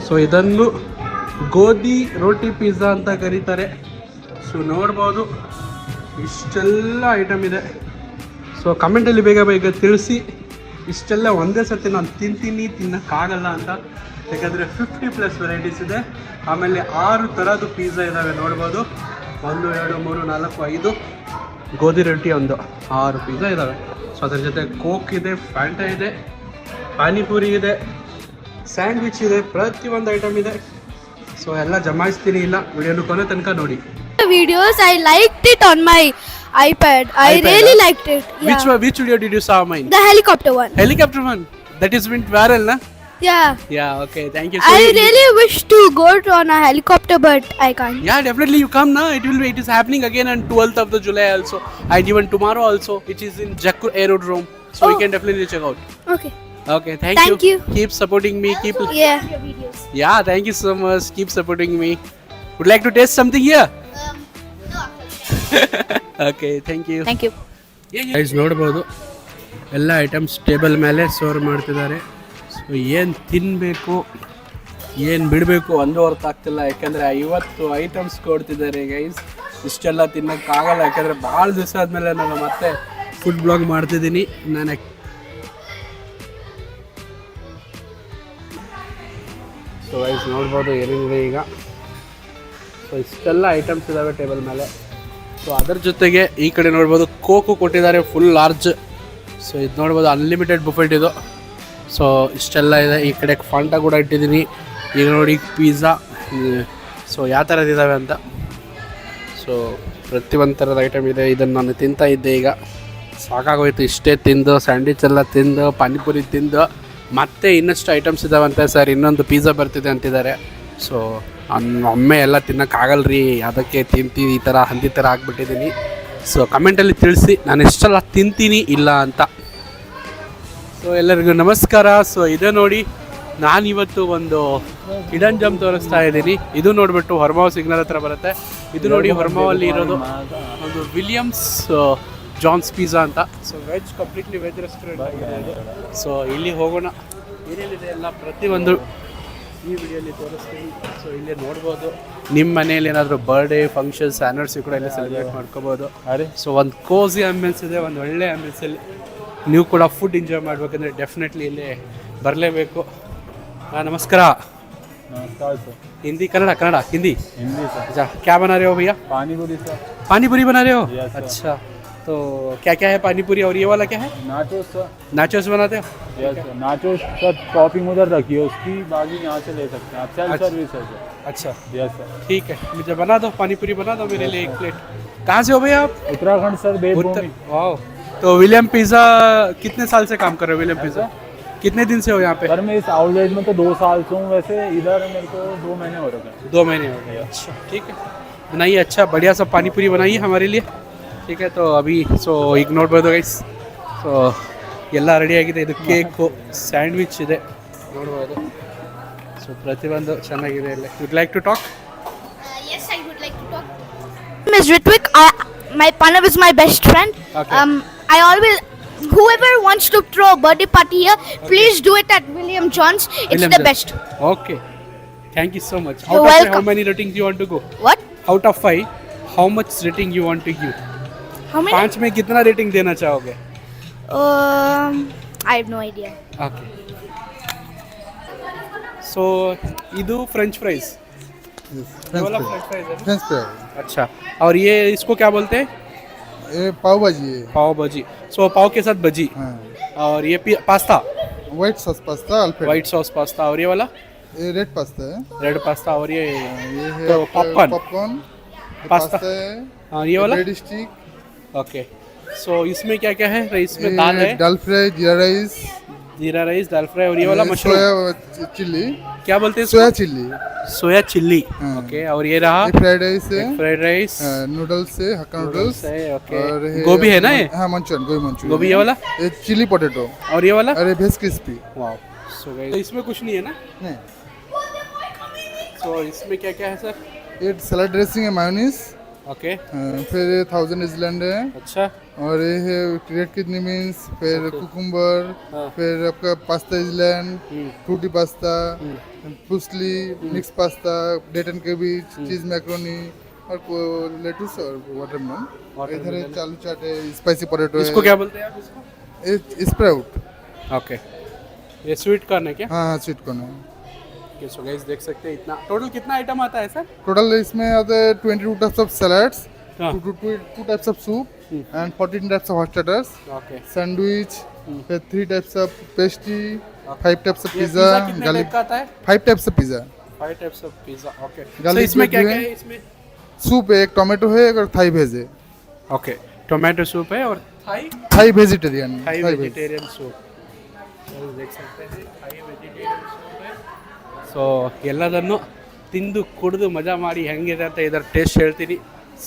So ಇದನ್ನು ಗೋಧಿ ರೋಟಿ pizza ಅಂತ ಕರೀತಾರೆ. ಸೊ ನೋಡ್ಬೋದು ಇಷ್ಟೆಲ್ಲ ಐಟಮ್ ಇದೆ. ಸೊ ಕಮೆಂಟಲ್ಲಿ ಬೇಗ ಬೇಗ ತಿಳಿಸಿ. ಇಷ್ಟೆಲ್ಲ ಒಂದೇ ಸರ್ತಿ ನಾನು ತಿನ್ನೋಕ್ಕಾಗಲ್ಲ ಅಂತ, ಯಾಕಂದರೆ 50+ ವೆರೈಟೀಸ್ ಇದೆ. ಆಮೇಲೆ 6 ಥರದ್ದು ಪಿಜ್ಜಾ ಇದ್ದಾವೆ ನೋಡ್ಬೋದು. 1 2 3 4 5 ಗೋಧಿ ರೊಟ್ಟಿ ಒಂದು 6 ಪಿಜ್ಜಾ ಇದ್ದಾವೆ. ಸೊ ಅದ್ರ ಜೊತೆ ಕೋಕ್ ಇದೆ, ಫ್ಯಾಂಟಾ ಇದೆ, ಪಾನಿಪುರಿ ಇದೆ, ಸ್ಯಾಂಡ್ವಿಚ್ ಇದೆ, ಪ್ರತಿಯೊಂದು ಐಟಮ್ ಇದೆ. ಸೊ ಎಲ್ಲ ಜಮಾಯಿಸ್ತೀನಿ, ಇಲ್ಲ ವಿಡಿಯೋನು ಕೊನೆ ತನಕ ನೋಡಿ. Videos, I liked it on my iPad. I really liked it. Yeah. Which video did you saw mine? The helicopter one. Helicopter one. That is went viral, na? Yeah. Yeah. Okay. Thank you. I really wish to go on a helicopter, but I can't. Yeah, definitely you come, na. It is happening again on 12th of the July also, and even tomorrow also. It is in Jakkur Aerodrome, so you can definitely check out. Okay. Okay. Thank you. Keep supporting me. Yeah. Your videos. Yeah. Thank you so much. Keep supporting me. Would like to taste something here? No. Okay. Thank you. Thank you. Guys ನೋಡ್ಬೋದು ಎಲ್ಲ items table ಮೇಲೆ serve ಮಾಡ್ತಿದ್ದಾರೆ. So ಏನು ತಿನ್ನಬೇಕು ಏನು ಬಿಡಬೇಕು ಒಂದು ಅರ್ಥ ಆಗ್ತಿಲ್ಲ, ಯಾಕೆಂದರೆ 50 ಐಟಮ್ಸ್ ಕೊಡ್ತಿದ್ದಾರೆ ಗೈಸ್. ಇಷ್ಟೆಲ್ಲ ತಿನ್ನೋಕ್ಕಾಗಲ್ಲ, ಯಾಕೆಂದರೆ ಭಾಳ ದಿವಸ ಆದಮೇಲೆ ನಾನು ಮತ್ತೆ ಫುಡ್ ಬ್ಲಾಗ್ ಮಾಡ್ತಿದ್ದೀನಿ. ನಾನು ಸೊ ಗೈಸ್ ನೋಡ್ಬೋದು ಏನೇನಿದೆ ಈಗ. ಸೊ ಇಷ್ಟೆಲ್ಲ ಐಟಮ್ಸ್ ಇದ್ದಾವೆ ಟೇಬಲ್ ಮೇಲೆ. ಸೊ ಅದರ ಜೊತೆಗೆ ಈ ಕಡೆ ನೋಡ್ಬೋದು ಕೋಕು ಕೊಟ್ಟಿದ್ದಾರೆ, ಫುಲ್ ಲಾರ್ಜ್. ಸೊ ಇದು ನೋಡ್ಬೋದು ಅನ್ಲಿಮಿಟೆಡ್ ಬುಫೆಟ್ ಇದು. ಸೊ ಇಷ್ಟೆಲ್ಲ ಇದೆ. ಈ ಕಡೆ ಫಾಂಟಾ ಕೂಡ ಇಟ್ಟಿದ್ದೀನಿ. ಈಗ ನೋಡಿ ಪಿಜ್ಜಾ. ಸೊ ಯಾವ ಥರದಿದ್ದಾವೆ ಅಂತ. ಸೊ ಪ್ರತಿಯೊಂದು ಥರದ ಐಟಮ್ ಇದೆ. ಇದನ್ನು ನಾನು ತಿಂತಾ ಇದ್ದೆ, ಈಗ ಸಾಕಾಗೋಯ್ತು. ಇಷ್ಟೇ ತಿಂದು ಸ್ಯಾಂಡ್ವಿಚ್ ಎಲ್ಲ ತಿಂದು ಪಾನಿಪುರಿ ತಿಂದು ಮತ್ತೆ ಇನ್ನಷ್ಟು ಐಟಮ್ಸ್ ಇದ್ದಾವಂತೆ. ಸರ್ ಇನ್ನೊಂದು ಪಿಜ್ಜಾ ಬರ್ತಿದೆ ಅಂತಿದ್ದಾರೆ. ಸೊ ಒಮ್ಮೆ ಎಲ್ಲ ತಿನ್ನೋಕ್ಕಾಗಲ್ರಿ, ಅದಕ್ಕೆ ತಿಂತೀನಿ, ಈ ಥರ ಹಂದಿ ಥರ ಆಗಿಬಿಟ್ಟಿದ್ದೀನಿ. ಸೊ ಕಮೆಂಟಲ್ಲಿ ತಿಳಿಸಿ ನಾನು ಎಷ್ಟೆಲ್ಲ ತಿಂತೀನಿ ಇಲ್ಲ ಅಂತ. ಸೊ ಎಲ್ಲರಿಗೂ ನಮಸ್ಕಾರ. ಸೊ ಇದೇ ನೋಡಿ, ನಾನಿವತ್ತು ಒಂದು ಹಿಡನ್ ಜಮ್ ತೋರಿಸ್ತಾ ಇದ್ದೀನಿ. ಇದು ನೋಡಿಬಿಟ್ಟು ಹೊರಮಾವು ಸಿಗ್ನಲ್ ಹತ್ರ ಬರುತ್ತೆ. ಇದು ನೋಡಿ ಹೊರಮಾವಲ್ಲಿ ಇರೋದು ಒಂದು ವಿಲಿಯಮ್ಸ್ ಜಾನ್ಸ್ ಪಿಜ್ಜಾ ಅಂತ. So completely veg restaurant. So ಇಲ್ಲಿ ಹೋಗೋಣ, ಏನೇನಿದೆ ಎಲ್ಲ ಪ್ರತಿಯೊಂದು ಈ ವಿಡಿಯೋಲಿ ತೋರಿಸ್ತೀನಿ. ಸೊ ಇಲ್ಲೇ ನೋಡ್ಬೋದು. ನಿಮ್ಮ ಮನೇಲಿ ಏನಾದರೂ ಬರ್ಡೇ ಫಂಕ್ಷನ್ಸ್ ಆ್ಯನಿವರ್ಸರಿ ಕೂಡ ಇಲ್ಲೇ ಸೆಲೆಬ್ರೇಟ್ ಮಾಡ್ಕೋಬೋದು. ಸೊ ಒಂದು ಕೋಸಿ ಆಂಬಿಯನ್ಸ್ ಇದೆ, ಒಂದು ಒಳ್ಳೆ ಆಂಬಿಯನ್ಸಲ್ಲಿ ನೀವು ಕೂಡ ಫುಡ್ ಎಂಜಾಯ್ ಮಾಡಬೇಕಂದ್ರೆ ಡೆಫಿನೆಟ್ಲಿ ಇಲ್ಲೇ ಬರಲೇಬೇಕು. ನಮಸ್ಕಾರ. नमस्कार सर. हिंदी कन्नड़ा कन्नड़ा हिंदी सर. अच्छा, क्या बना रहे हो भैया? पानीपुरी सर. पानीपुरी बना रहे हो? Yes, sir. अच्छा, तो क्या क्या है पानीपुरी और ये वाला क्या है? Nachos sir. नाचोस बनाते हो? Yes sir. Nachos sir topping उधर रखिए, उसकी बाकी यहाँ से ले सकते हैं आप. सेल्फ सर्विस है सर. अच्छा यस सर. ठीक है, मुझे बना दो पानीपुरी, बना दो मेरे लिए 1 प्लेट. कहाँ से हो भैया आप? उत्तराखंड सर, देवभूमि. वाह. तो विलियम पिज़्ज़ा कितने साल से काम कर रहे हो? विलियम पिज़्ज़ा कितने दिन से हो यहाँ पे? सर मैं इस आउटलेट में तो 2 साल से हूँ, वैसे इधर मेरे को 2 महीने हो रखे हैं. 2 महीने हो गए. अच्छा ठीक है, बनाइए. अच्छा बढ़िया सा पानीपुरी बनाइए हमारे लिए. ठीक है, तो अभी ಸೊ ಈಗ ನೋಡ್ಬೋದು ಗೈಸ್. ಸೊ ಎಲ್ಲ ರೆಡಿಯಾಗಿದೆ. ಇದು ಕೇಕು, ಸ್ಯಾಂಡ್ವಿಚ್ ಇದೆ ನೋಡ್ಬೋದು. ಸೊ ಪ್ರತಿಯೊಂದು ಚೆನ್ನಾಗಿದೆ ಇಲ್ಲಿ. Would like to talk? Yes, I would like to talk. My name is Ritwik. My partner is my best friend. Okay. I always, whoever wants to throw a birthday party here, please do it at William John's. It's William the John's. best. Okay. Thank you so much. You're Out of 5, how welcome. many ratings you want to go? What? Out of 5, how much rating you want to give? How many? 5 में कितना rating देना चाहोगे? I have no idea. Okay. So ಇದು French fries. ये वाला French fries है. French fry. अच्छा, और ये इसको क्या बोलते हैं? ये पाव भाजी है. पाव भाजी. सो पाव के साथ भाजी. हाँ. और ये pasta, white sauce pasta alfredo. White sauce pasta. और ये वाला ये रेड पास्ता है. Red pasta. और ये ये है तो आपका पॉपकॉर्न. Popcorn pasta. पास्ता है. हाँ, ये वाला. Bread stick. ओके. सो इसमें क्या क्या है? इसमें दाल है, दाल फ्राई, जीरा राइस, दाल फ्राई. और ये वाला मशरूम सोया चिल्ली. क्या बोलते हैं? सोया चिल्ली. सोया चिल्ली. हाँ. ओके. और ये रहा ये फ्राइड राइस है. Fried rice. नूडल्स है, हक्का नूडल्स. है. ओके. और गोभी है ना ये? हाँ, मंचूरियन, गोभी मंचूरियन. गोभी. ये वाला. ये चिली पोटैटो. और ये वाला. अरे veg crispy. Wow. So guys, इसमें कुछ नहीं है ना? नहीं. सो इसमें क्या क्या है सर? ये सलाद ड्रेसिंग है, मायोनीज. ओके फिर 1000 न्यूजीलैंड है अच्छा और ये है रेड किडनी बीन्स, फिर कुकुम्बर, हाँ। फिर आपका पास्ता न्यूजीलैंड, फ्रूटी पास्ता, पुसली, mix pasta, date and cabbage, cheese macaroni और लेटुस और वाटरमेलन। इधर है चालू चाट है, स्पाइसी पोटैटो है, इसको क्या बोलते हैं आप इसको? स्प्राउट। ओके ये स्वीट कॉर्न है क्या? हाँ हाँ स्वीट कॉर्न है। ओके सो गाइस देख सकते हैं इतना टोटल कितना आइटम आता है सर? टोटल इसमें आते हैं 22 टाइप्स ऑफ सैलड्स, हाँ। 2 types of soup and 14 types of hot starters, okay sandwich, फिर 3 types of pastry, 5 types of ये पिज्जा, पिज्जा कितने गार्लिक टाइप का आता है? 5 types of pizza. 5 types of pizza okay so Garlic इसमें bread क्या भी क्या है। है इसमें? सूप है, एक टोमेटो है, एक और थाई वेज है। ओके टोमेटो सूप है और Thai Thai vegetarian, Thai Thai veg. Vegetarian soup देख सकते हैं थाई वेजिटेरियನ್ सूप है ಸೊ ಎಲ್ಲದನ್ನು ತಿಂದು ಕುಡಿದು ಮಜಾ ಮಾಡಿ ಹೆಂಗಿದೆ ಅಂತ ಇದರ ಟೇಸ್ಟ್ ಹೇಳ್ತೀನಿ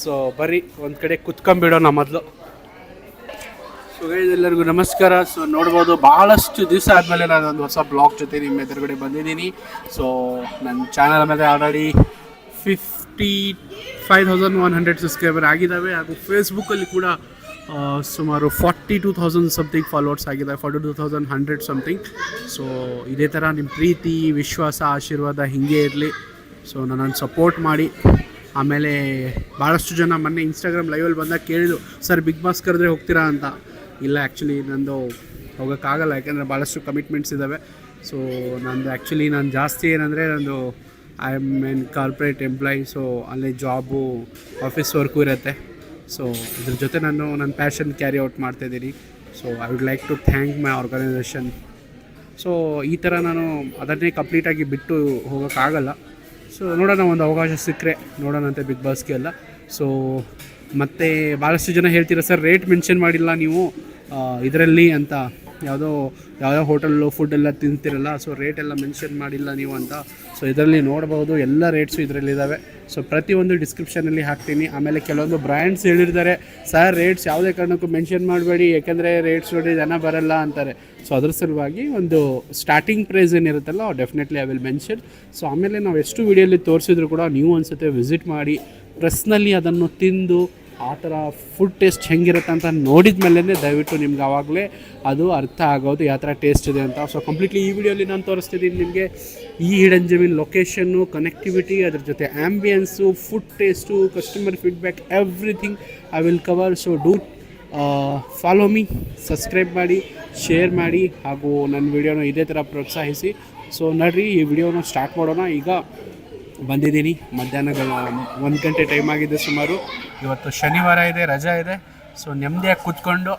ಸೊ ಬರ್ರಿ ಒಂದು ಕಡೆ ಕುತ್ಕೊಂಡ್ಬಿಡೋಣ ಮೊದಲು ಸೊ ಗೈಸ್ ಎಲ್ಲರಿಗೂ ನಮಸ್ಕಾರ ಸೊ ನೋಡ್ಬೋದು ಭಾಳಷ್ಟು ದಿವಸ ಆದಮೇಲೆ ನಾನು ಒಂದು ಹೊಸ ಬ್ಲಾಗ್ ಜೊತೆ ನಿಮ್ಮ ಎದುರುಗಡೆ ಬಂದಿದ್ದೀನಿ ಸೊ ನನ್ನ ಚಾನಲ್ ಮೇಲೆ ಆಲ್ರೆಡಿ 55,100 ಸಬ್ಸ್ಕ್ರೈಬರ್ ಆಗಿದ್ದಾವೆ ಹಾಗೂ ಫೇಸ್ಬುಕ್ಕಲ್ಲಿ ಕೂಡ ಸುಮಾರು 42,000 ಸಮಥಿಂಗ್ ಫಾಲೋವರ್ಸ್ ಆಗಿದೆ 42,100 ಸಮಥಿಂಗ್ ಸೊ ಇದೇ ಥರ ನಿಮ್ಮ ಪ್ರೀತಿ ವಿಶ್ವಾಸ ಆಶೀರ್ವಾದ ಹೀಗೆ ಇರಲಿ ಸೊ ನನ್ನನ್ನು ಸಪೋರ್ಟ್ ಮಾಡಿ ಆಮೇಲೆ ಭಾಳಷ್ಟು ಜನ ಮೊನ್ನೆ ಇನ್ಸ್ಟಾಗ್ರಾಮ್ ಲೈವಲ್ಲಿ ಬಂದಾಗ ಕೇಳಿದ್ರು ಸರ್ ಬಿಗ್ ಬಾಸ್ ಕರೆದ್ರೆ ಹೋಗ್ತೀರಾ ಅಂತ ಇಲ್ಲ ಆ್ಯಕ್ಚುಲಿ ನಂದು ಹೋಗೋಕ್ಕಾಗಲ್ಲ ಯಾಕೆಂದರೆ ಭಾಳಷ್ಟು ಕಮಿಟ್ಮೆಂಟ್ಸ್ ಇದ್ದಾವೆ ಸೊ ನಾನು ಜಾಸ್ತಿ ಏನಂದರೆ ನಂದು I am an corporate employee so ಅಲ್ಲಿ ಜಾಬು ಆಫೀಸ್ ವರ್ಕು ಇರುತ್ತೆ ಸೊ ಇದ್ರ ಜೊತೆ ನಾನು ನನ್ನ ಪ್ಯಾಷನ್ ಕ್ಯಾರಿ ಔಟ್ ಮಾಡ್ತಾಯಿದ್ದೀನಿ so I would like to thank my organisation so ಈ ಥರ ನಾನು ಅದನ್ನೇ ಕಂಪ್ಲೀಟಾಗಿ ಬಿಟ್ಟು ಹೋಗೋಕ್ಕಾಗಲ್ಲ ಸೊ ನೋಡೋಣ ಒಂದು ಅವಕಾಶ ಸಿಕ್ಕರೆ ನೋಡೋಣಂತೆ ಬಿಗ್ ಬಾಸ್ಗೆ ಎಲ್ಲ ಸೊ ಮತ್ತು ಭಾಳಷ್ಟು ಜನ ಹೇಳ್ತೀರಾ ಸರ್ ರೇಟ್ ಮೆನ್ಷನ್ ಮಾಡಿಲ್ಲ ನೀವು ಇದರಲ್ಲಿ ಅಂತ ಯಾವುದೋ ಹೋಟೆಲ್ಲು ಫುಡ್ಡೆಲ್ಲ ತಿಂತಿರಲ್ಲ ಸೊ ರೇಟೆಲ್ಲ ಮೆನ್ಷನ್ ಮಾಡಿಲ್ಲ ನೀವು ಅಂತ ಸೊ ಇದರಲ್ಲಿ ನೋಡ್ಬೋದು ಎಲ್ಲ ರೇಟ್ಸು ಇದರಲ್ಲಿದ್ದಾವೆ ಸೊ ಪ್ರತಿಯೊಂದು ಡಿಸ್ಕ್ರಿಪ್ಷನಲ್ಲಿ ಹಾಕ್ತೀನಿ ಆಮೇಲೆ ಕೆಲವೊಂದು ಬ್ರ್ಯಾಂಡ್ಸ್ ಹೇಳಿರ್ತಾರೆ ಸರ್ ರೇಟ್ಸ್ ಯಾವುದೇ ಕಾರಣಕ್ಕೂ ಮೆನ್ಷನ್ ಮಾಡಬೇಡಿ ಯಾಕೆಂದರೆ ರೇಟ್ಸ್ ನೋಡಿ ಜನ ಬರಲ್ಲ ಅಂತಾರೆ ಸೊ ಅದ್ರ ಸಲುವಾಗಿ ಒಂದು ಸ್ಟಾರ್ಟಿಂಗ್ ಪ್ರೈಸ್ ಏನಿರುತ್ತಲ್ಲ definitely I will mention so ಆಮೇಲೆ ನಾವು ಎಷ್ಟು ವಿಡಿಯೋಲಿ ತೋರಿಸಿದ್ರು ಕೂಡ ನೀವು ಒಂದು ಸತಿ ವಿಸಿಟ್ ಮಾಡಿ ಪರ್ಸ್ನಲಿ ಅದನ್ನು ತಿಂದು ಆ ಥರ ಫುಡ್ ಟೇಸ್ಟ್ ಹೆಂಗಿರುತ್ತೆ ಅಂತ ನೋಡಿದ ಮೇಲೇ ದಯವಿಟ್ಟು ನಿಮ್ಗೆ ಆವಾಗಲೇ ಅದು ಅರ್ಥ ಆಗೋದು ಯಾವ ಥರ ಟೇಸ್ಟ್ ಇದೆ ಅಂತ ಸೊ ಕಂಪ್ಲೀಟ್ಲಿ ಈ ವಿಡಿಯೋಲಿ ನಾನು ತೋರಿಸ್ತಿದ್ದೀನಿ ನಿಮಗೆ ಈ ಹಿಡನ್ ಜಮೀನ್ ಲೊಕೇಶನ್ನು ಕನೆಕ್ಟಿವಿಟಿ ಅದ್ರ ಜೊತೆ ambience food taste customer feedback everything I will cover so do follow me subscribe ಮಾಡಿ ಶೇರ್ ಮಾಡಿ ಹಾಗೂ ನನ್ನ ವಿಡಿಯೋನ ಇದೇ ಥರ ಪ್ರೋತ್ಸಾಹಿಸಿ ಸೊ ನಡ್ರಿ ಈ ವಿಡಿಯೋನ ಸ್ಟಾರ್ಟ್ ಮಾಡೋಣ ಈಗ ಬಂದಿದ್ದೀನಿ ಮಧ್ಯಾಹ್ನ 1 ಗಂಟೆ ಟೈಮ್ ಆಗಿದೆ ಸುಮಾರು ಇವತ್ತು ಶನಿವಾರ ಇದೆ ರಜಾ ಇದೆ ಸೊ ನೆಮ್ಮದಿಯಾಗಿ ಕೂತ್ಕೊಂಡು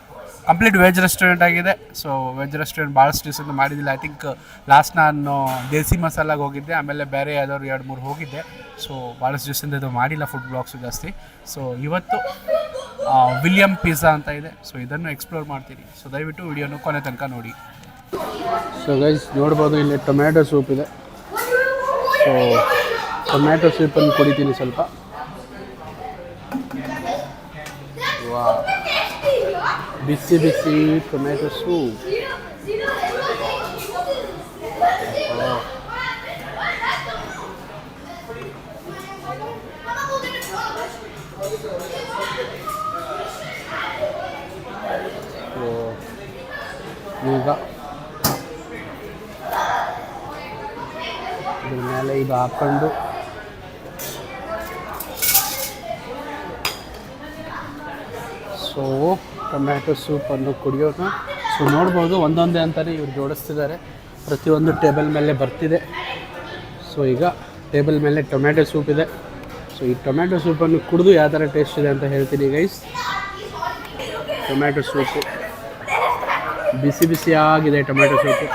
ಕಂಪ್ಲೀಟ್ ವೆಜ್ ರೆಸ್ಟೋರೆಂಟ್ ಆಗಿದೆ ಸೊ ವೆಜ್ ರೆಸ್ಟೋರೆಂಟ್ ಭಾಳಷ್ಟು ದಿವಸದಿಂದ ಮಾಡಿದ್ದಿಲ್ಲ ಐ ಥಿಂಕ್ ಲಾಸ್ಟ್ ನಾನು ದೇಸಿ ಮಸಾಲಾಗೆ ಹೋಗಿದ್ದೆ ಆಮೇಲೆ ಬೇರೆ ಯಾವ್ದಾದ್ರು 2-3 ಹೋಗಿದ್ದೆ ಸೊ ಭಾಳಷ್ಟು ದಿವಸದಿಂದ ಇದು ಮಾಡಿಲ್ಲ ಫುಡ್ ಬ್ಲಾಗ್ಸು ಜಾಸ್ತಿ ಸೊ ಇವತ್ತು ವಿಲಿಯಮ್ ಪಿಜ್ಜಾ ಅಂತ ಇದೆ ಸೊ ಇದನ್ನು ಎಕ್ಸ್ಪ್ಲೋರ್ ಮಾಡ್ತೀನಿ ಸೊ ದಯವಿಟ್ಟು ವಿಡಿಯೋನು ಕೊನೆ ತನಕ ನೋಡಿ ಸೊ ಗೈಸ್ ನೋಡ್ಬೋದು ಇಲ್ಲಿ ಟೊಮ್ಯಾಟೊ ಸೂಪ್ ಇದೆ ಸೊ ಟೊಮ್ಯಾಟೊ ಸೂಪನ್ನು ಕುಡಿತೀನಿ ಸ್ವಲ್ಪ ವಾ ಬಿಸಿ ಬಿಸಿ ಟೊಮ್ಯಾಟೊ ಸೂಪ್ ಈಗ ಇದ್ರ ಮೇಲೆ ಇದು ಹಾಕ್ಕೊಂಡು ಸೊ ಟೊಮ್ಯಾಟೊ ಸೂಪನ್ನು ಕುಡಿಯೋಣ ಸೊ ನೋಡ್ಬೋದು ಒಂದೊಂದೇ ಅಂತಲೇ ಇವ್ರು ಜೋಡಿಸ್ತಿದ್ದಾರೆ ಪ್ರತಿಯೊಂದು ಟೇಬಲ್ ಮೇಲೆ ಬರ್ತಿದೆ ಸೊ ಈಗ ಟೇಬಲ್ ಮೇಲೆ ಟೊಮ್ಯಾಟೊ ಸೂಪ್ ಇದೆ ಸೊ ಈ ಟೊಮ್ಯಾಟೊ ಸೂಪನ್ನು ಕುಡಿದು ಯಾವ ಥರ ಟೇಸ್ಟ್ ಇದೆ ಅಂತ ಹೇಳ್ತೀನಿ ಗೈಸ್ ಟೊಮ್ಯಾಟೊ ಸೂಪು ಬಿಸಿ ಬಿಸಿಯಾಗಿದೆ ಟೊಮ್ಯಾಟೊ ಸೂಪು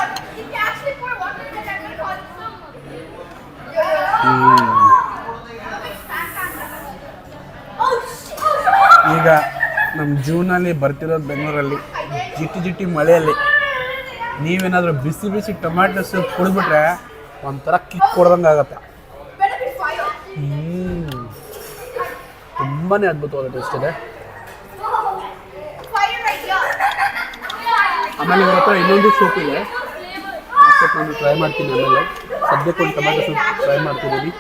ಈಗ ನಮ್ಮ ಜೂನಲ್ಲಿ ಬರ್ತಿರೋದು ಬೆಂಗಳೂರಲ್ಲಿ ಜಿಟಿ ಮಳೆಯಲ್ಲಿ ನೀವೇನಾದರೂ ಬಿಸಿ ಬಿಸಿ ಟೊಮ್ಯಾಟೊ ಸೂಪ್ ಕುಡಿದ್ಬಿಟ್ರೆ ಒಂಥರ ಕಿಕ್ ಕೊಡ್ದಂಗೆ ಆಗುತ್ತೆ ತುಂಬಾ ಅದ್ಭುತವಾದ ಟೇಸ್ಟ್ ಇದೆ ಆಮೇಲೆ ಇವ್ರ ಹತ್ರ ಇನ್ನೊಂದು ಸೂಪ್ ಇದೆ ಆ ಸೂಪ್ ನಾನು ಟ್ರೈ ಮಾಡ್ತೀನಿ ಆಮೇಲೆ ಸದ್ಯಕ್ಕೆ ಒಂದು ಟೊಮ್ಯಾಟೊ ಸೂಪ್ ಟ್ರೈ ಮಾಡ್ತಿದ್ದೀನಿ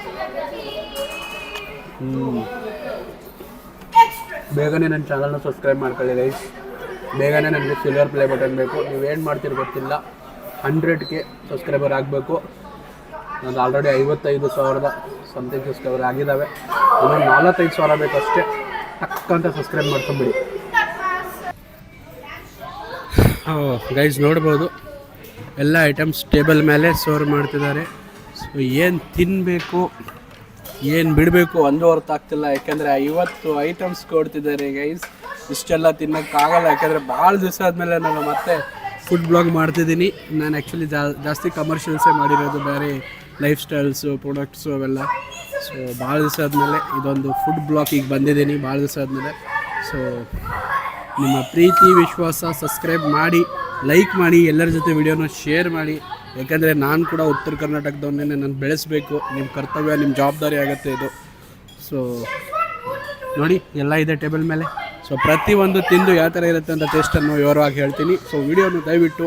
ಬೇಗನೆ ನನ್ನ ಚಾನಲ್ನ ಸಬ್ಸ್ಕ್ರೈಬ್ ಮಾಡ್ಕೊಳ್ಳಿ ಗೈಸ್. ಬೇಗನೆ ನನಗೆ ಸಿಲ್ವರ್ ಪ್ಲೇ ಬಟನ್ ಬೇಕು. ನೀವೇನು ಮಾಡ್ತೀರಿ ಗೊತ್ತಿಲ್ಲ, 100K ಸಬ್ಸ್ಕ್ರೈಬರ್ ಆಗಬೇಕು. ನಾನು ಆಲ್ರೆಡಿ 55,000 ಸಮಥಿಂಗ್ ಸಬ್ಸ್ಕ್ರೈಬರ್ ಆಗಿದ್ದಾವೆ. ಇನ್ನೊಂದು 45,000 ಬೇಕಷ್ಟೇ. ಟಕ್ಕಂತ ಸಬ್ಸ್ಕ್ರೈಬ್ ಮಾಡ್ಕೊಂಬಿಡಿ. ಗೈಸ್ ನೋಡ್ಬೋದು ಎಲ್ಲ ಐಟಮ್ಸ್ ಟೇಬಲ್ ಮೇಲೆ ಸರ್ವ್ ಮಾಡ್ತಿದ್ದಾರೆ. ಸೊ ಏನು ತಿನ್ನಬೇಕು ಏನು ಬಿಡಬೇಕು ಒಂದು ಅರ್ಥ ಆಗ್ತಿಲ್ಲ. ಯಾಕೆಂದರೆ 50 ಐಟಮ್ಸ್ ಕೊಡ್ತಿದ್ದಾರೆ ಗೈಸ್. ಇಷ್ಟೆಲ್ಲ ತಿನ್ನೋಕ್ಕಾಗಲ್ಲ, ಯಾಕೆಂದರೆ ಭಾಳ ದಿವಸ ಆದಮೇಲೆ ನಾನು ಮತ್ತೆ ಫುಡ್ ಬ್ಲಾಗ್ ಮಾಡ್ತಿದ್ದೀನಿ. ನಾನು ಆ್ಯಕ್ಚುಲಿ ಜಾಸ್ತಿ ಕಮರ್ಷಿಯಲ್ಸೇ ಮಾಡಿರೋದು, ಬೇರೆ ಲೈಫ್ ಸ್ಟೈಲ್ಸು ಪ್ರಾಡಕ್ಟ್ಸು ಅವೆಲ್ಲ. ಸೊ ಭಾಳ ದಿವಸ ಆದಮೇಲೆ ಇದೊಂದು ಫುಡ್ ಬ್ಲಾಗಿಗೆ ಬಂದಿದ್ದೀನಿ, ಭಾಳ ದಿವಸ ಆದಮೇಲೆ. ಸೊ ನಿಮ್ಮ ಪ್ರೀತಿ ವಿಶ್ವಾಸ ಸಬ್ಸ್ಕ್ರೈಬ್ ಮಾಡಿ, ಲೈಕ್ ಮಾಡಿ, ಎಲ್ಲರ ಜೊತೆ ವಿಡಿಯೋನ ಶೇರ್ ಮಾಡಿ. ಯಾಕಂದರೆ ನಾನು ಕೂಡ ಉತ್ತರ ಕರ್ನಾಟಕದವನ್ನೇ ನಾನು ಬೆಳೆಸಬೇಕು. ನಿಮ್ಮ ಕರ್ತವ್ಯ, ನಿಮ್ಮ ಜವಾಬ್ದಾರಿ ಆಗುತ್ತೆ ಇದು. ಸೊ ನೋಡಿ ಎಲ್ಲ ಇದೆ ಟೇಬಲ್ ಮೇಲೆ. ಸೊ ಪ್ರತಿಯೊಂದು ತಿಂದು ಯಾವ ಥರ ಇರುತ್ತೆ ಅಂತ ಟೇಸ್ಟನ್ನು ವಿವರವಾಗಿ ಹೇಳ್ತೀನಿ. ಸೊ ವಿಡಿಯೋನು ದಯವಿಟ್ಟು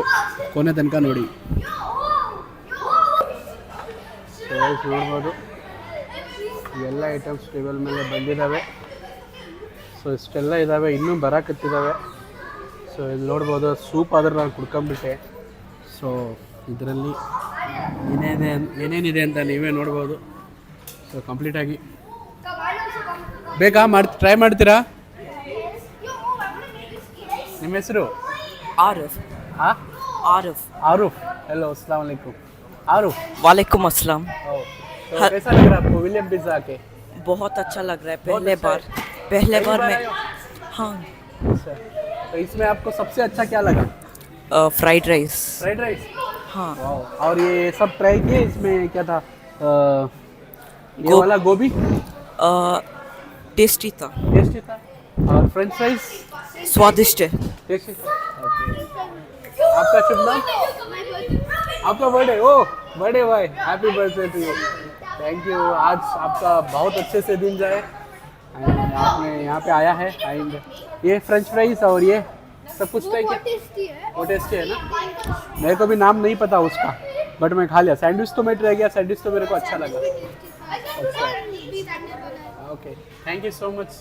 ಕೊನೆ ತನಕ ನೋಡಿ. ಸೊ ನೋಡ್ಬೋದು ಎಲ್ಲ ಐಟಮ್ಸ್ ಟೇಬಲ್ ಮೇಲೆ ಬಂದಿದ್ದಾವೆ. ಸೊ ಇಷ್ಟೆಲ್ಲ ಇದ್ದಾವೆ, ಇನ್ನೂ ಬರೋಕತ್ತಿದ್ದಾವೆ. ಸೊ ಇಲ್ಲಿ ನೋಡ್ಬೋದು ಸೂಪ್ ಆದ್ರೆ ನಾನು ಕುಡ್ಕೊಂಬಿಟ್ಟೆ. ಸೊ ಇದರಲ್ಲಿ ಏನೇನಿದೆ ಅಂತ ನೀವೇ ನೋಡ್ಬೋದು. ಸೊ ಕಂಪ್ಲೀಟಾಗಿ ಬೇಕಾ ಟ್ರೈ ಮಾಡ್ತೀರಾ? ನಿಮ್ಮ ಹೆಸರು? आरिफ हाँ आरिफ आरूफ. हेलो अस्सलाम वालेकुम. आरूफ, वालेकुम अस्सलाम. तो कैसा लग रहा है आपको विलियम पिज़्ज़ा के? बहुत अच्छा लग रहा है. बहुत पहले अच्छा बार है. पहले पहली बार बार में आए हो? हाँ. अच्छा, तो इसमें आपको सबसे अच्छा क्या लगा? Fried rice. Fried rice. हाँ. वाओ. और ये सब ट्राई किए? इसमें क्या था? ये वाला गोभी टेस्टी था. टेस्टी था. और फ्रेंच फ्राइज स्वादिष्ट है. टेस्टी था. आपका शुभ नाम? आपका बर्थडे? ओ बर्थडे भाई, happy birthday to you. Thank you. आज आपका बहुत अच्छे से दिन जाए. आपने यहाँ पे आया है. एंड ये फ्रेंच फ्राइज और ये सब कुछ ट्राई किया? वो टेस्टी है ना. मेरे को भी नाम नहीं पता उसका, बट मैं खा लिया. सैंडविच तो मैं ट्राई किया, सैंडविच तो मेरे को अच्छा लगा. अच्छा, okay, thank you so much.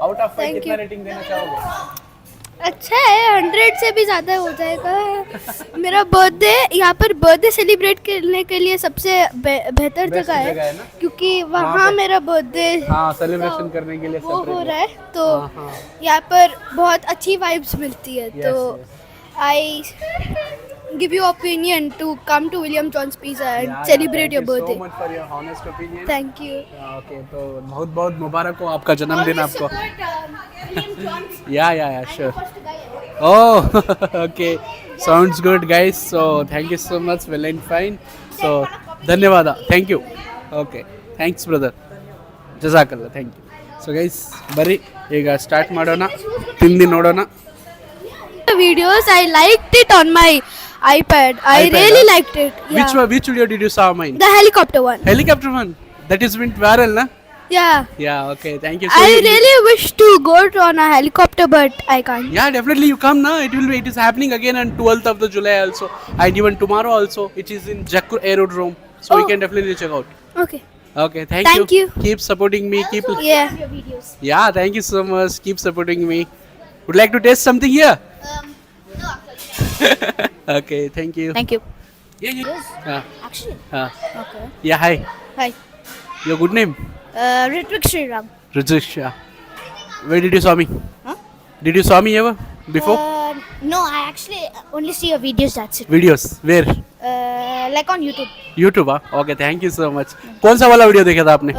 Out of 5 कितना रेटिंग देना चाहोगे? अच्छा है, 100 से भी ज़्यादा हो जाएगा. मेरा बर्थडे यहाँ पर बर्थडे सेलिब्रेट करने के लिए सबसे बेहतर Best जगह जगह है ना? है, क्योंकि वहाँ वहाँ पे- मेरा बर्थडे हाँ, सेलिब्रेशन करने के लिए वो हो separate. रहा है. तो हाँ, हाँ. यहाँ पर बहुत अच्छी वाइब्स मिलती है. Yes, तो yes. I give you opinion to come to William John's pizza and Yeah, celebrate thank your you so birthday. much for your honest opinion. Thank you. Okay, तो बहुत बहुत मुबारक हो आपका जन्मदिन आपको. या sure. Oh, okay. Sounds good, guys. So, thank you so much. Well and fine. So, ಧನ್ಯವಾದ. Thank you. Okay. Thanks, brother. ಜಜಾಕಲ್ಲ. Thank you. So, guys, ಬರ್ರಿ ಈಗ ಸ್ಟಾರ್ಟ್ ಮಾಡೋಣ, ತಿಂದು ನೋಡೋಣ. Videos, I liked it on my iPad. I iPad, really huh? liked it. Yeah. Which video did you saw mine? The helicopter one. Helicopter one. That is went viral, na? Yeah. Yeah. Okay. Thank you. I really wish to go on a helicopter, but I can't. Yeah, definitely you come now. It is happening again on 12th of the July also, and even tomorrow also. It is in Jakkur Aerodrome, so you Oh. can definitely check out. Okay. Okay, thank Thank you. Keep supporting me. Yeah. Yeah, thank you so much. Keep supporting me. Would like to taste something here? Okay, thank you. Thank you. Yeah. Actually. Okay. Yeah, hi. Hi. Your good name? Ritvik Sriram. Rajesh. Yeah. Where did you saw me? Huh? Did you saw me ever before? No, I actually only see your videos. That's it. Videos. Where? Like on YouTube. YouTube. हाँ. Okay, thank you so much. कौन सा वाला video देखा था आपने?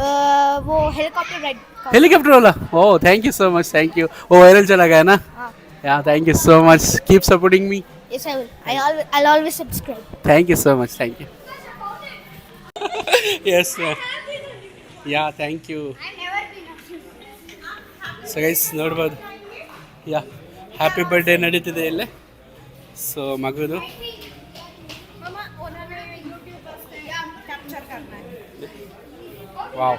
वो helicopter ride. Helicopter वाला. Oh, thank you so much. Thank you. वो वायरल चला गया ना? हाँ. Yeah, thank you so much. Keep supporting me. Yes, I will. I'll always subscribe. Thank you so much. Thank you. Yes, sir. Yeah, thank you. So guys, ನೋಡ್ಬೋದು. Yeah, happy birthday ನಡೀತಿದೆ ಇಲ್ಲೇ. So ಮಗುದು. Wow.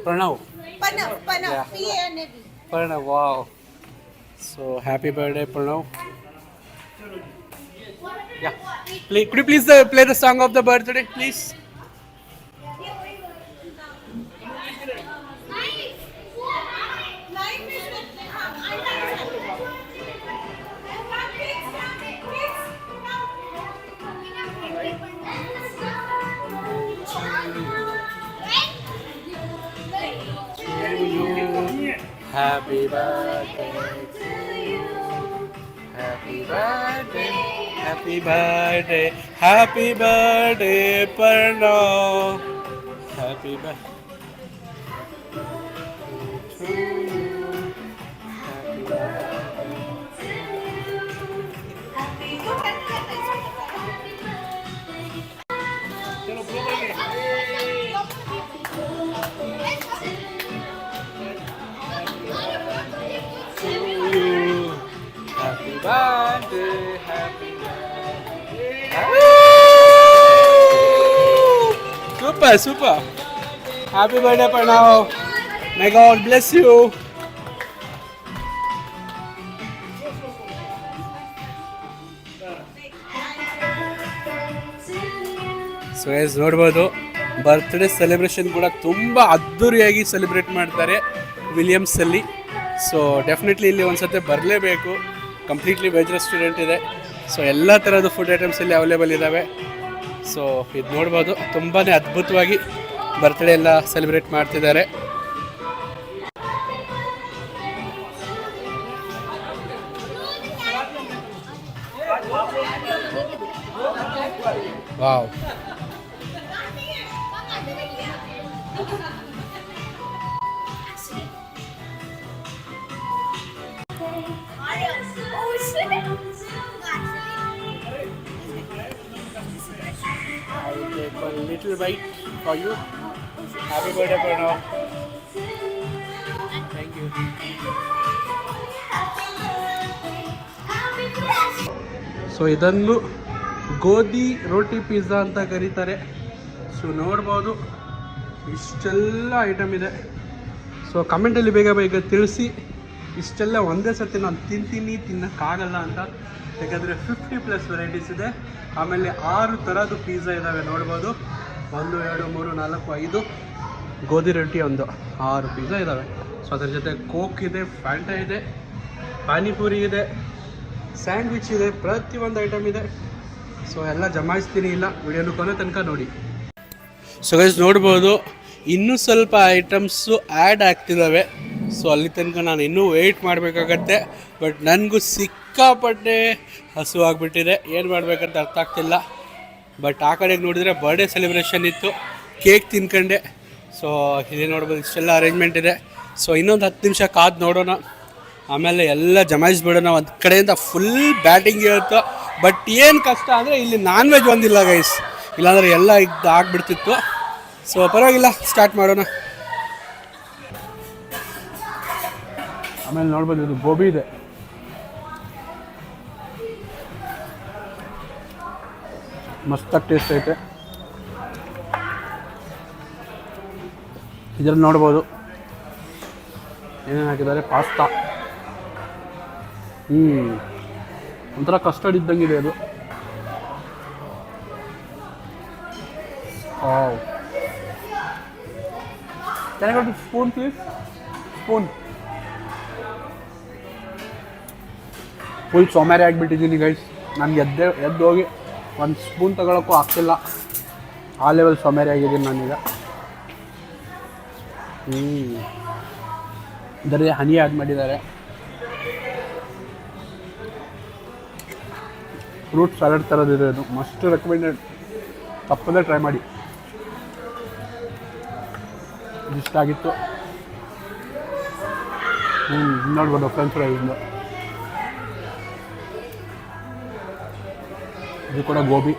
Pranav. Yeah. Pranav, wow. So happy birthday Pranav. Yeah. Could you please play the song of the birthday, please? Happy birthday to you. Happy birthday. Happy birthday. Happy birthday, Pranav. Happy birthday to you. Happy birthday. To you. Happy birthday. Happy birthday. Super, super. Happy birthday, Pranav. May God bless you. So guys ನೋಡ್ಬೋದು birthday celebration ಕೂಡ ತುಂಬ ಅದ್ಧೂರಿಯಾಗಿ celebrate ಮಾಡ್ತಾರೆ ವಿಲಿಯಮ್ಸಲ್ಲಿ. So definitely ಇಲ್ಲಿ ಒಂದು ಸತಿ ಬರಲೇಬೇಕು. Completely veg restaurant ಇದೆ. ಸೊ ಎಲ್ಲ ಥರದ ಫುಡ್ ಐಟಮ್ಸ್ ಇಲ್ಲಿ ಅವೈಲೇಬಲ್ ಇದ್ದಾವೆ. ಸೊ ಇದು ನೋಡ್ಬೋದು ತುಂಬಾ ಅದ್ಭುತವಾಗಿ ಬರ್ತ್ಡೇ ಎಲ್ಲ ಸೆಲೆಬ್ರೇಟ್ ಮಾಡ್ತಿದ್ದಾರೆ. Wow. I will take a little bite for you. Happy birthday, Pranav. Thank you. So ಇದನ್ನು ಗೋಧಿ ರೋಟಿ ಪಿಜ್ಜಾ ಅಂತ ಕರೀತಾರೆ. ಸೊ ನೋಡ್ಬೋದು ಇಷ್ಟೆಲ್ಲ ಐಟಮ್ ಇದೆ. ಸೊ ಕಮೆಂಟಲ್ಲಿ ಬೇಗ ಬೇಗ ತಿಳಿಸಿ. ಇಷ್ಟೆಲ್ಲ ಒಂದೇ ಸರ್ತಿ ನಾನು ತಿನ್ನೋಕ್ಕಾಗಲ್ಲ ಅಂತ. ಯಾಕಂದರೆ 50+ ವೆರೈಟೀಸ್ ಇದೆ. ಆಮೇಲೆ 6 ಥರದ್ದು ಪಿಜ್ಜಾ ಇದ್ದಾವೆ ನೋಡ್ಬೋದು. 1 2 3 4 5 ಗೋಧಿ ರೊಟ್ಟಿ ಒಂದು 6 ಪಿಜ್ಜಾ ಇದ್ದಾವೆ. ಸೊ ಅದ್ರ ಜೊತೆ ಕೋಕ್ ಇದೆ, ಫ್ಯಾಂಟಾ ಇದೆ, ಪಾನಿಪುರಿ ಇದೆ, ಸ್ಯಾಂಡ್ವಿಚ್ ಇದೆ, ಪ್ರತಿಯೊಂದು ಐಟಮ್ ಇದೆ. ಸೊ ಎಲ್ಲ ಜಮಾಯಿಸ್ತೀನಿ, ಇಲ್ಲ ವಿಡಿಯೋನು ಕೊನೆ ತನಕ ನೋಡಿ. ಸೊ ಗೈಸ್ ನೋಡ್ಬೋದು ಇನ್ನೂ ಸ್ವಲ್ಪ ಐಟಮ್ಸು ಆ್ಯಡ್ ಆಗ್ತಿದ್ದಾವೆ. ಸೊ ಅಲ್ಲಿ ತನಕ ನಾನು ಇನ್ನೂ ವೆಯ್ಟ್ ಮಾಡಬೇಕಾಗತ್ತೆ. ಬಟ್ ನನಗೂ ಸಿಕ್ಕಾಪಟ್ಟೆ ಹಸು ಆಗಿಬಿಟ್ಟಿದೆ, ಏನು ಮಾಡಬೇಕಂತ ಅರ್ಥ ಆಗ್ತಿಲ್ಲ. ಬಟ್ ಆ ಕಡೆಗೆ ನೋಡಿದರೆ ಬರ್ಡೇ ಸೆಲೆಬ್ರೇಷನ್ ಇತ್ತು, ಕೇಕ್ ತಿನ್ಕೊಂಡೆ. ಸೊ ಇಲ್ಲಿ ನೋಡ್ಬೋದು ಇಷ್ಟೆಲ್ಲ ಅರೇಂಜ್ಮೆಂಟ್ ಇದೆ. ಸೊ ಇನ್ನೊಂದು 10 ನಿಮಿಷ ಕಾದು ನೋಡೋಣ, ಆಮೇಲೆ ಎಲ್ಲ ಜಮಾಯಿಸ್ಬಿಡೋಣ. ಒಂದು ಕಡೆಯಿಂದ ಫುಲ್ ಬ್ಯಾಟಿಂಗ್ ಇರುತ್ತೋ. ಬಟ್ ಏನು ಕಷ್ಟ ಅಂದರೆ ಇಲ್ಲಿ ನಾನ್ ವೆಜ್ ಒಂದಿಲ್ಲ ಗೈಸ್, ಇಲ್ಲಾಂದರೆ ಎಲ್ಲ ಆಗ್ಬಿಡ್ತಿತ್ತು. ಸೊ ಪರವಾಗಿಲ್ಲ, ಸ್ಟಾರ್ಟ್ ಮಾಡೋಣ. ಆಮೇಲೆ ನೋಡ್ಬೋದು ಇದು ಗೋಬಿ ಇದೆ, ಮಸ್ತಾಗಿ ಟೇಸ್ಟ್ ಐತೆ. ಇದರಲ್ಲಿ ನೋಡ್ಬೋದು ಏನೇನು ಹಾಕಿದ್ದಾರೆ. ಪಾಸ್ತಾ, ಒಂಥರ ಕಸ್ಟರ್ಡ್ ಇದ್ದಂಗಿದೆ ಅದು. ಚೆನ್ನಾಗಿ ಸ್ಪೂನ್ ಪ್ಲೀಸ್, ಸ್ಪೂನ್. ಫುಲ್ ಸೋಮಾರಿ ಆಗಿಬಿಟ್ಟಿದ್ದೀನಿ ಗೈಸ್. ನನಗೆ ಎದ್ದು ಹೋಗಿ ಒಂದು ಸ್ಪೂನ್ ತಗೊಳ್ಳೋಕ್ಕೂ ಆಗ್ತಿಲ್ಲ, ಆ ಲೆವೆಲ್ ಸೋಮಾರಿ ಆಗಿದ್ದೀನಿ ನಾನೀಗ. ಇದರಲ್ಲಿ ಹನಿ ಆ್ಯಡ್ ಮಾಡಿದ್ದಾರೆ. ಫ್ರೂಟ್ ಸಲಾಡ್ ಥರದಿದೆ ಅದು, ಮಸ್ಟ್ ರೆಕಮೆಂಡೆಡ್. ತಪ್ಪದೇ ಟ್ರೈ ಮಾಡಿ. ಇಷ್ಟ ಆಗಿತ್ತು. ನೋಡ್ಬೋದು ಫ್ರೆಂಚ್ ಫ್ರೈಸಿಂದ. ಇದು ಕೂಡ ಗೋಬಿ.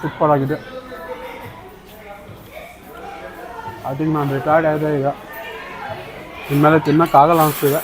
ಸೂಪರ್ ಆಗಿದೆ. ಐ ಥಿಂಕ್ ನಾನು ರಿಟೈರ್ಡ್ ಆಗಿದೆ ಈಗ, ಇನ್ಮೇಲೆ ತಿನ್ನೋಕ್ಕಾಗಲ್ಲ ಅನಿಸ್ತಿದೆ.